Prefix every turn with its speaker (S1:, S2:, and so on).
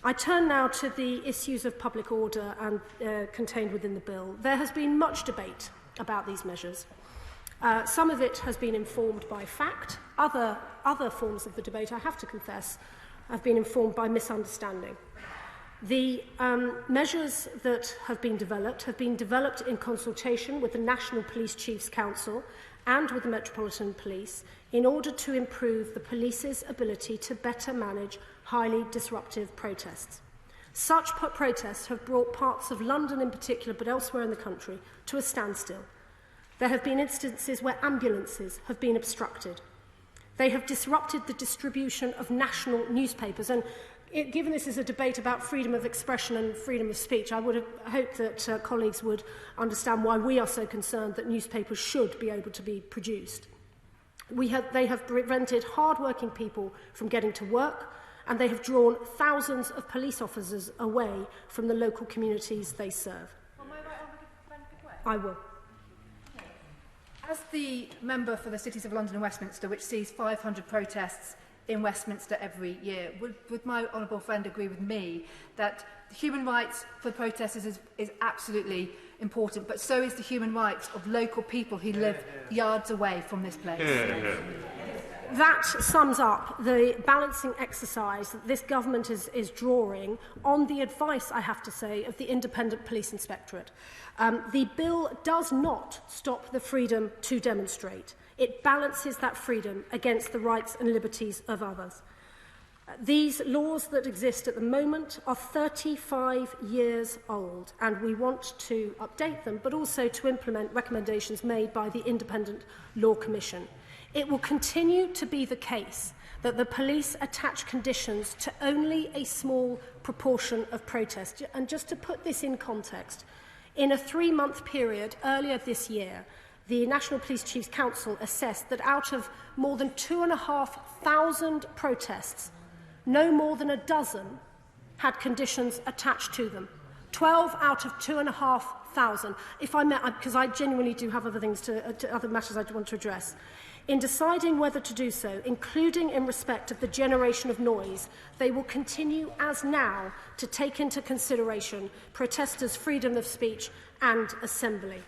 S1: I turn now to the issues of public order and contained within the bill. There has been much debate about these measures. Some of it has been informed by fact. Other forms of the debate, I have to confess, have been informed by misunderstanding. The measures that have been developed in consultation with the National Police Chiefs Council and with the Metropolitan Police in order to improve the police's ability to better manage highly disruptive protests. Such protests have brought parts of London in particular, but elsewhere in the country, to a standstill. There have been instances where ambulances have been obstructed. They have disrupted the distribution of national newspapers. And given this is a debate about freedom of expression and freedom of speech, I would have hoped that colleagues would understand why we are so concerned that newspapers should be able to be produced. They have prevented hard-working people from getting to work, and they have drawn thousands of police officers away from the local communities they serve. I will.
S2: As the member for the Cities of London and Westminster, which sees 500 protests in Westminster every year, would my honourable friend agree with me that human rights for protesters is absolutely important, but so is the human rights of local people who live yards away from this place?
S1: That sums up the balancing exercise that this government is drawing on the advice, I have to say, of the Independent Police Inspectorate. The bill does not stop the freedom to demonstrate. It balances that freedom against the rights and liberties of others. These laws that exist at the moment are 35 years old, and we want to update them, but also to implement recommendations made by the Independent Law Commission. It will continue to be the case that the police attach conditions to only a small proportion of protests. And just to put this in context, in a 3-month period earlier this year, the National Police Chiefs Council assessed that out of more than 2,500 protests, no more than a dozen had conditions attached to them. 12 out of 2,500. If I may, because I genuinely do have other things other matters I want to address. In deciding whether to do so, including in respect of the generation of noise, they will continue, as now, to take into consideration protesters' freedom of speech and assembly.